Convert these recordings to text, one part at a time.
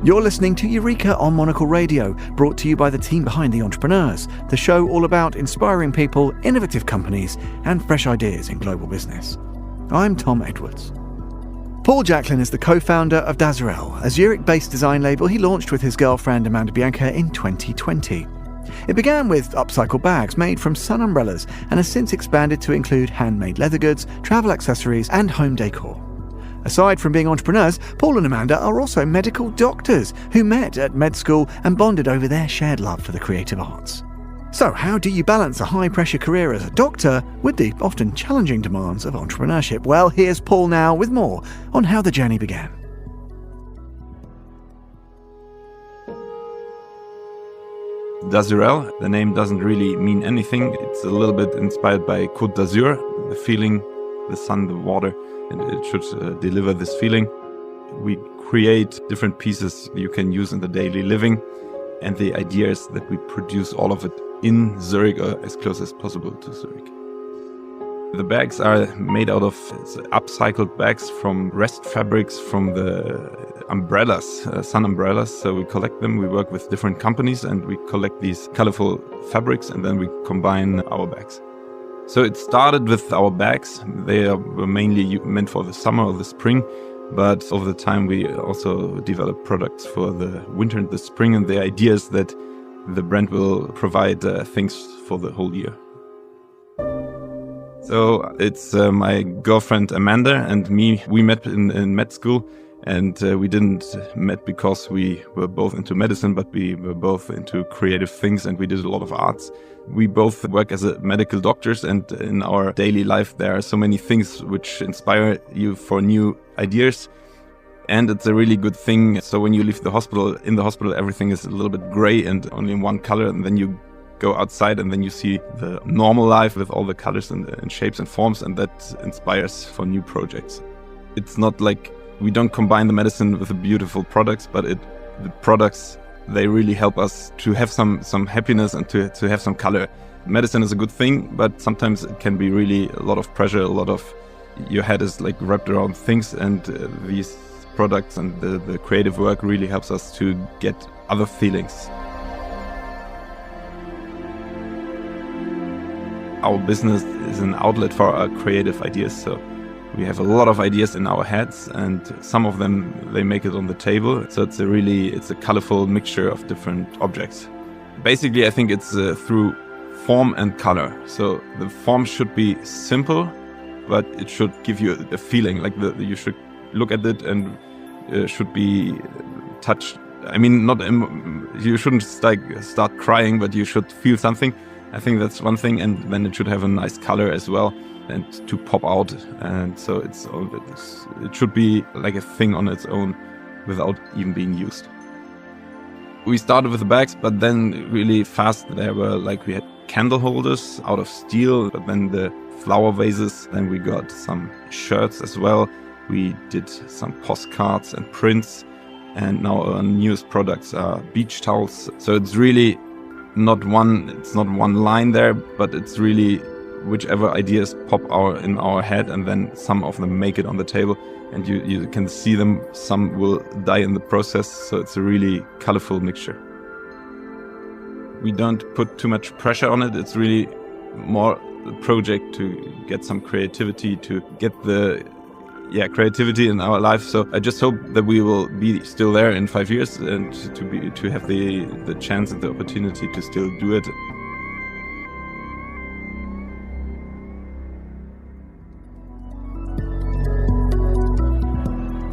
You're listening to Eureka on Monocle Radio, brought to you by the team behind The Entrepreneurs, the show all about inspiring people, innovative companies, and fresh ideas in global business. I'm Tom Edwards. Paul Jaklin is the co-founder of Dazurelle, a Zürich-based design label he launched with his girlfriend Amanda Bianca in 2020. It began with upcycled bags made from sun umbrellas and has since expanded to include handmade leather goods, travel accessories, and home decor. Aside from being entrepreneurs, Paul and Amanda are also medical doctors who met at med school and bonded over their shared love for the creative arts. So how do you balance a high-pressure career as a doctor with the often challenging demands of entrepreneurship? Well, here's Paul now with more on how the journey began. Dazurelle, the name doesn't really mean anything. It's a little bit inspired by Côte d'Azur, the feeling, the sun, the water, and it should deliver this feeling. We create different pieces you can use in the daily living, and the idea is that we produce all of it in Zurich or as close as possible to Zurich. The bags are made out of upcycled bags from rest fabrics from the umbrellas, sun umbrellas. So we collect them, we work with different companies and we collect these colorful fabrics and then we combine our bags. So it started with our bags. They were mainly meant for the summer or the spring, but over the time we also developed products for the winter and the spring, and the idea is that the brand will provide things for the whole year. So it's my girlfriend Amanda and me. We met in med school, and we didn't met because we were both into medicine, but we were both into creative things and we did a lot of arts. We both work as medical doctors, and in our daily life there are so many things which inspire you for new ideas. And it's a really good thing. So when you leave the hospital, in the hospital everything is a little bit gray and only in one color, and then you go outside and then you see the normal life with all the colors and shapes and forms, and that inspires for new projects. It's not like we don't combine the medicine with the beautiful products, but the products, they really help us to have some happiness and to have some color. Medicine is a good thing, but sometimes it can be really a lot of pressure, a lot of your head is like wrapped around things, and these products and the creative work really helps us to get other feelings. Our business is an outlet for our creative ideas, so we have a lot of ideas in our heads, and some of them, they make it on the table. So it's a colorful mixture of different objects. Basically, I think it's through form and color. So the form should be simple, but it should give you a feeling, like you should look at it and should be touched. I mean, you shouldn't start crying, but you should feel something. I think that's one thing, and then it should have a nice color as well and to pop out. And so it should be like a thing on its own without even being used. We started with the bags, but then really fast we had candle holders out of steel, but then the flower vases, then we got some shirts as well. We did some postcards and prints, and now our newest products are beach towels. So it's really not one line there, but it's really whichever ideas pop in our head, and then some of them make it on the table, and you can see them. Some will die in the process, so it's a really colorful mixture. We don't put too much pressure on it. It's really more a project to get some creativity, to get the creativity in our life. So I just hope that we will be still there in 5 years and to have the chance and the opportunity to still do it.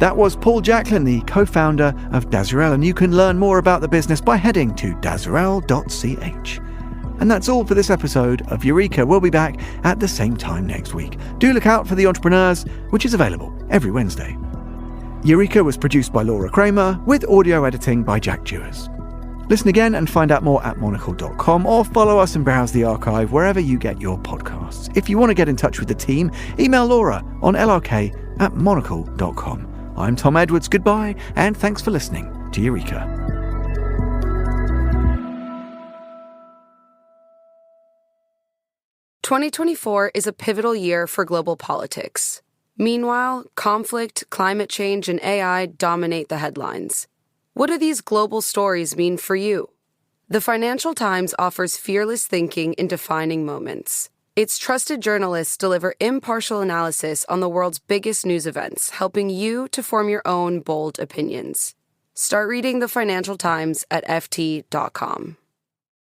That was Paul Jaklin, the co-founder of Dazurelle, and you can learn more about the business by heading to dazurelle.ch. And that's all for this episode of Eureka. We'll be back at the same time next week. Do look out for The Entrepreneurs, which is available every Wednesday. Eureka was produced by Laura Kramer, with audio editing by Jack Dewars. Listen again and find out more at monocle.com, or follow us and browse the archive wherever you get your podcasts. If you want to get in touch with the team, email Laura on lrk@monocle.com. I'm Tom Edwards. Goodbye, and thanks for listening to Eureka. 2024 is a pivotal year for global politics. Meanwhile, conflict, climate change, and AI dominate the headlines. What do these global stories mean for you? The Financial Times offers fearless thinking in defining moments. Its trusted journalists deliver impartial analysis on the world's biggest news events, helping you to form your own bold opinions. Start reading the Financial Times at ft.com.